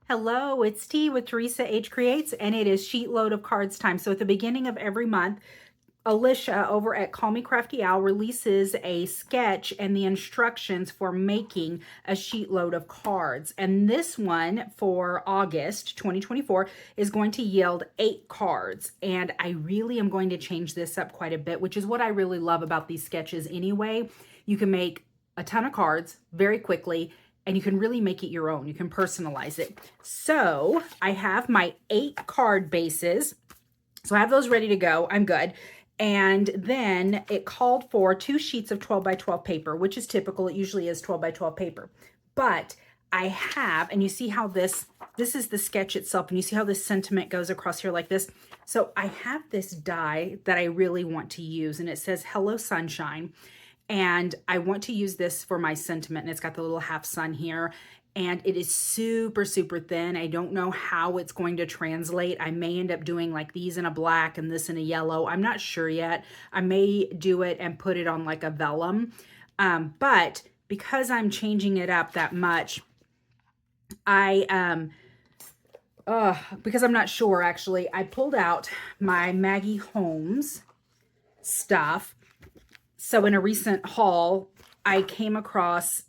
Hello, it's T with Teresa H Creates, and it is SheetLoad of Cards time. So at the beginning of every month, Alicia over at Call Me Crafty Owl releases a sketch and the instructions for making a sheetload of cards. And this one for August 2024 is going to yield 8 cards. And I really am going to change this up quite a bit, which is what I really love about these sketches anyway. You can make a ton of cards very quickly, and you can really make it your own. You can personalize it. So I have my 8 card bases. So I have those ready to go. I'm good. And then it called for 2 sheets of 12 by 12 paper, which is typical. It usually is 12 by 12 paper. But I have, and you see how this is the sketch itself, and you see how this sentiment goes across here like this. So I have this die that I really want to use, and it says, "Hello, Sunshine." And I want to use this for my sentiment, and it's got the little half sun here, and it is super, super thin. I don't know how it's going to translate. I may end up doing like these in a black and this in a yellow. I'm not sure yet. I may do it and put it on like a vellum. But because I'm changing it up that much, because I'm not sure actually, I pulled out my Maggie Holmes stuff. So in a recent haul, I came across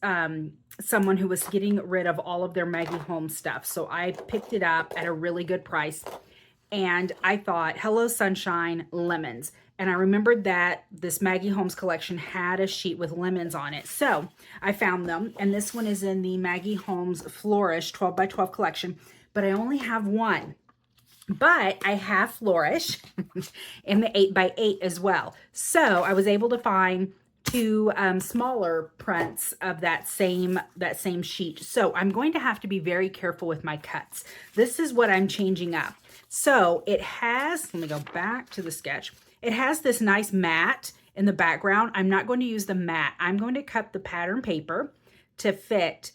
someone who was getting rid of all of their Maggie Holmes stuff. So I picked it up at a really good price, and I thought, "Hello, Sunshine, lemons." And I remembered that this Maggie Holmes collection had a sheet with lemons on it. So I found them, and this one is in the Maggie Holmes Flourish 12 by 12 collection, but I only have one. But I have Flourish in the 8 by 8 as well. So I was able to find 2 smaller prints of that same sheet. So I'm going to have to be very careful with my cuts. This is what I'm changing up. So it has, let me go back to the sketch. It has this nice mat in the background. I'm not going to use the mat. I'm going to cut the pattern paper to fit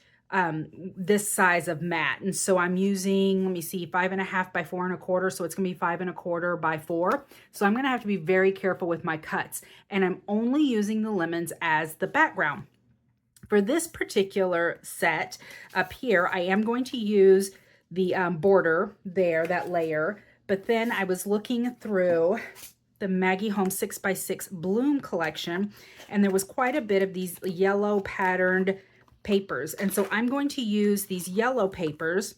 this size of mat. And so I'm using, let me see, 5.5 by 4.25. So it's gonna be 5.25 by 4. So I'm gonna have to be very careful with my cuts. And I'm only using the lemons as the background. For this particular set up here, I am going to use the border there, that layer. But then I was looking through the Maggie Holmes 6 by 6 Bloom collection, and there was quite a bit of these yellow patterned papers. And so I'm going to use these yellow papers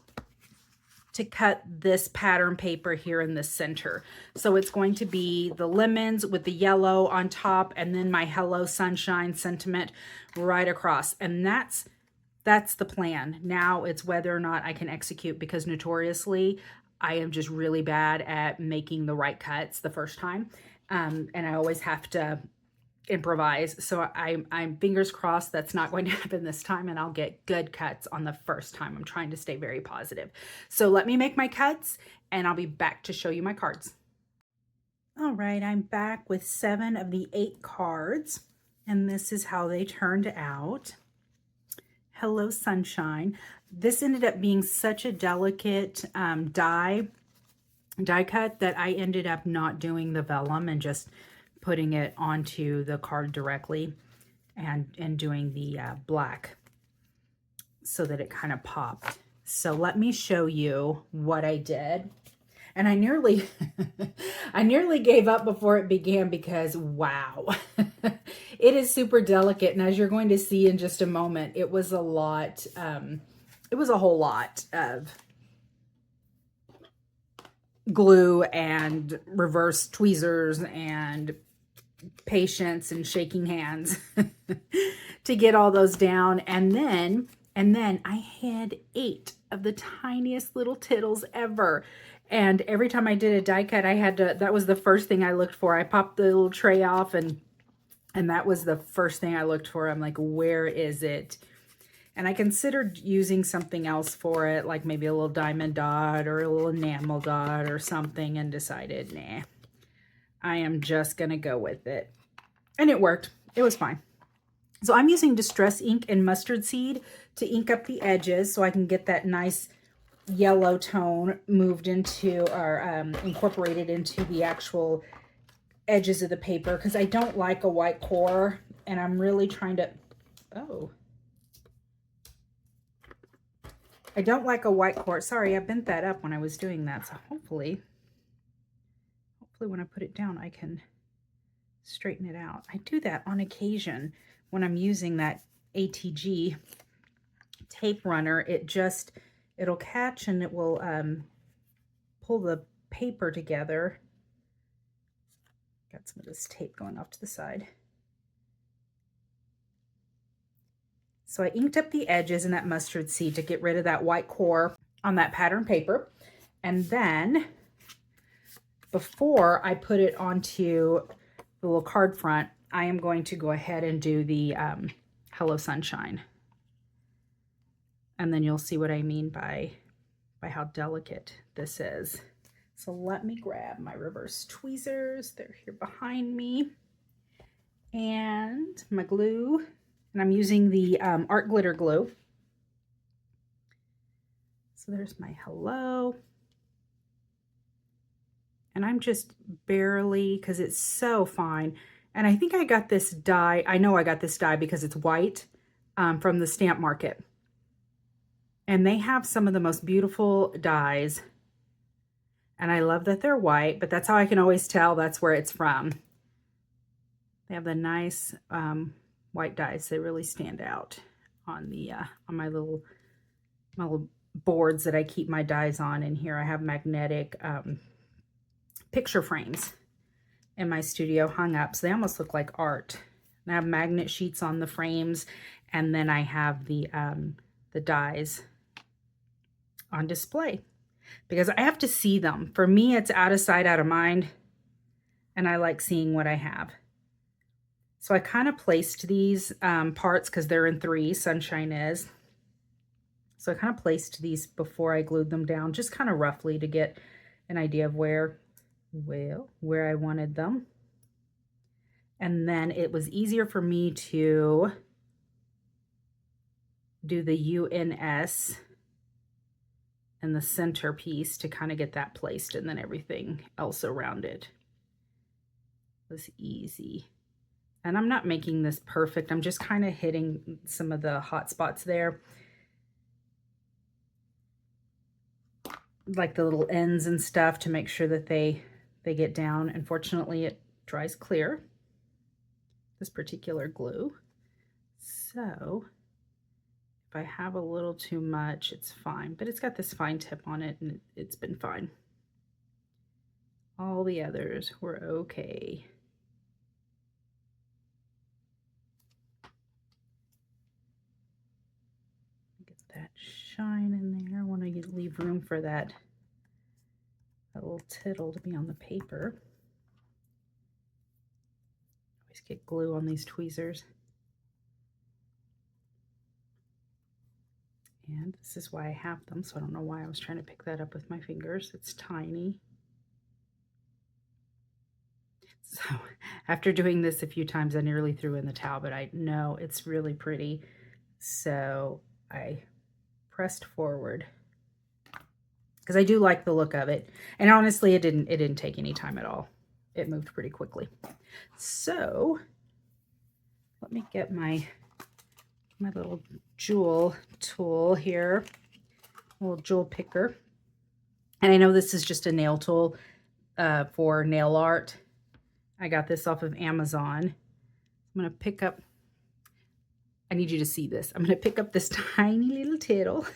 to cut this pattern paper here in the center. So it's going to be the lemons with the yellow on top, and then my Hello Sunshine sentiment right across. And that's the plan. Now it's whether or not I can execute, because notoriously I am just really bad at making the right cuts the first time. And I always have to improvise. So I'm fingers crossed that's not going to happen this time, and I'll get good cuts on the first time. I'm trying to stay very positive. So let me make my cuts, and I'll be back to show you my cards. All right, I'm back with 7 of the 8 cards, and this is how they turned out. Hello, Sunshine. This ended up being such a delicate die cut that I ended up not doing the vellum and just putting it onto the card directly and doing the black so that it kind of popped. So let me show you what I did. And I nearly I nearly gave up before it began, because wow, it is super delicate. And as you're going to see in just a moment, it was a lot, it was a whole lot of glue and reverse tweezers and patience and shaking hands to get all those down. And then I had 8 of the tiniest little tittles ever. And every time I did a die cut, I had to, that was the first thing I looked for. I popped the little tray off, and that was the first thing I looked for. I'm like, where is it? And I considered using something else for it, like maybe a little diamond dot or a little enamel dot or something, and decided, nah, I am just going to go with it. And it worked. It was fine. So I'm using Distress ink and mustard seed to ink up the edges so I can get that nice yellow tone moved into, or incorporated into the actual edges of the paper, because I don't like a white core, and I'm really trying to, I don't like a white core. Sorry, I bent that up when I was doing that. So hopefully when I put it down, I can straighten it out. I do that on occasion when I'm using that ATG tape runner. It'll catch and it will pull the paper together. Got some of this tape going off to the side. So I inked up the edges in that mustard seed to get rid of that white core on that pattern paper. And then before I put it onto the little card front, I am going to go ahead and do the Hello Sunshine. And then you'll see what I mean by how delicate this is. So let me grab my reverse tweezers. They're here behind me. And my glue. And I'm using the art glitter glue. So there's my hello. And I'm just barely, because it's so fine. And I think I got this die. I know I got this die because it's white from the stamp market. And they have some of the most beautiful dies. And I love that they're white, but that's how I can always tell that's where it's from. They have the nice white dies. They really stand out on the on my little boards that I keep my dies on. And here I have magnetic picture frames in my studio hung up, so they almost look like art. And I have magnet sheets on the frames, and then I have the dies on display because I have to see them. For me, it's out of sight, out of mind, and I like seeing what I have. So I kind of placed these parts because they're in 3, Sunshine is. So I kind of placed these before I glued them down, just kind of roughly to get an idea of where I wanted them. And then it was easier for me to do the UNS and the centerpiece to kind of get that placed, and then everything else around it was easy. And I'm not making this perfect. I'm just kind of hitting some of the hot spots there, like the little ends and stuff, to make sure that they get down. Unfortunately, it dries clear, this particular glue. So if I have a little too much, it's fine, but it's got this fine tip on it, and it's been fine. All the others were okay. Get that shine in there. I want to leave room for that little tittle to be on the paper. Always get glue on these tweezers. And this is why I have them, so I don't know why I was trying to pick that up with my fingers. It's tiny. So after doing this a few times, I nearly threw in the towel, but I know it's really pretty. So I pressed forward because I do like the look of it. And honestly, it didn't take any time at all. It moved pretty quickly. So let me get my little jewel tool here, little jewel picker. And I know this is just a nail tool for nail art. I got this off of Amazon. I'm going to pick up, I need you to see this. I'm going to pick up this tiny little tittle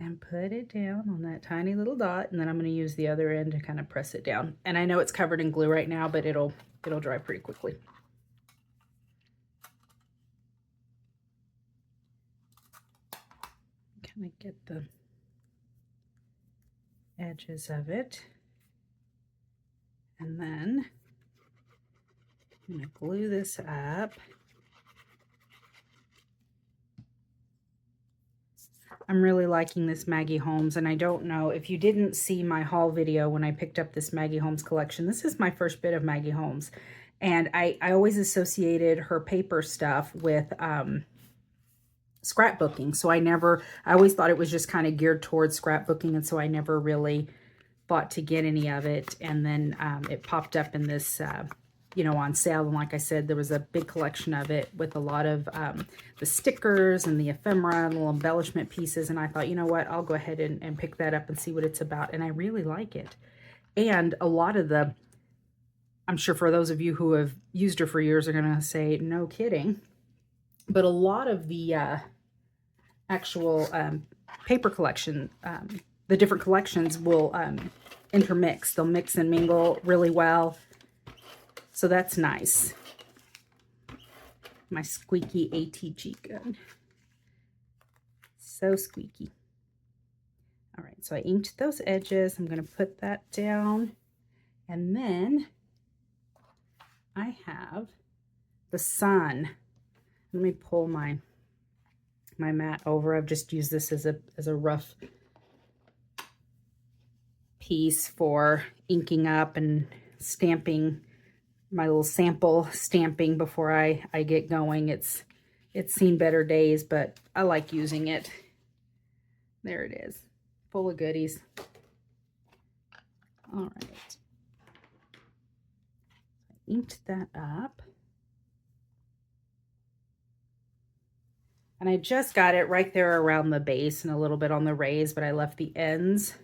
and put it down on that tiny little dot. And then I'm going to use the other end to kind of press it down. And I know it's covered in glue right now, but it'll dry pretty quickly. Kind of get the edges of it. And then I'm going to glue this up. I'm really liking this Maggie Holmes, and I don't know if you didn't see my haul video when I picked up this Maggie Holmes collection. This is my first bit of Maggie Holmes, and I always associated her paper stuff with scrapbooking. So I always thought it was just kind of geared towards scrapbooking, and so I never really thought to get any of it. And then it popped up in this you know, on sale. And like I said, there was a big collection of it with a lot of the stickers and the ephemera and little embellishment pieces. And I thought, you know what, I'll go ahead and pick that up and see what it's about. And I really like it. And a lot of the, I'm sure for those of you who have used her for years are going to say, no kidding. But a lot of the actual paper collection, the different collections will intermix. They'll mix and mingle really well. So that's nice. My squeaky ATG gun. So squeaky. All right, so I inked those edges. I'm going to put that down. And then I have the sun. Let me pull my mat over. I've just used this as a rough piece for inking up and stamping my little sample stamping before I get going. It's seen better days, but I like using it. There it is, full of goodies. All right, I inked that up. And I just got it right there around the base and a little bit on the raise, but I left the ends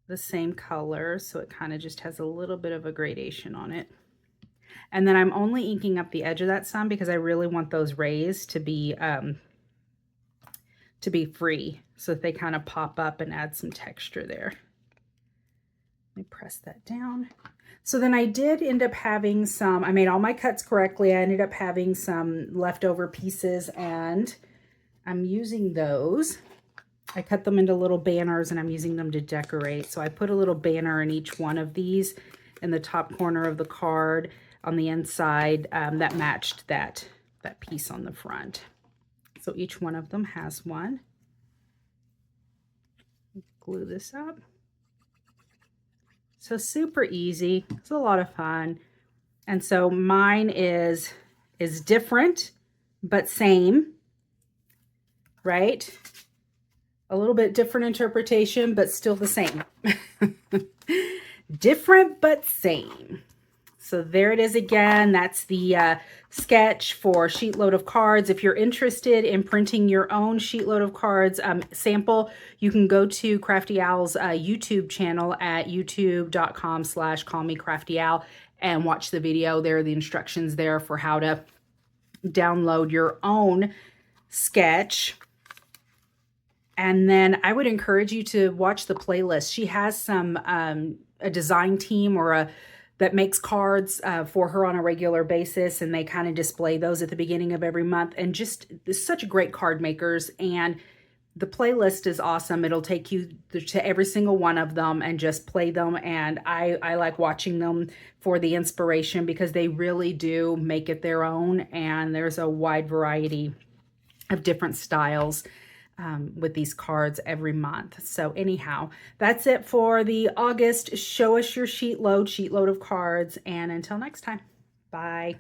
the same color, so it kind of just has a little bit of a gradation on it. And then I'm only inking up the edge of that sun because I really want those rays to be free, so that they kind of pop up and add some texture there. Let me press that down. So then I did end up having some, I made all my cuts correctly. I ended up having some leftover pieces, and I'm using those. I cut them into little banners and I'm using them to decorate. So I put a little banner in each one of these in the top corner of the card on the inside that matched that piece on the front. So each one of them has one. Glue this up. So super easy. It's a lot of fun. And so mine is different, but same, right? A little bit different interpretation, but still the same. Different, but same. So there it is again. That's the sketch for SheetLoad of Cards. If you're interested in printing your own SheetLoad of Cards sample, you can go to Crafty Owl's YouTube channel at youtube.com/callmecraftyowl and watch the video. There are the instructions there for how to download your own sketch. And then I would encourage you to watch the playlist. She has some a design team or that makes cards for her on a regular basis, and they kind of display those at the beginning of every month. And just such great card makers, and the playlist is awesome. It'll take you to every single one of them and just play them. And I like watching them for the inspiration because they really do make it their own, and there's a wide variety of different styles with these cards every month. So anyhow, that's it for the August Show Us Your SheetLoad of Cards. And until next time, bye.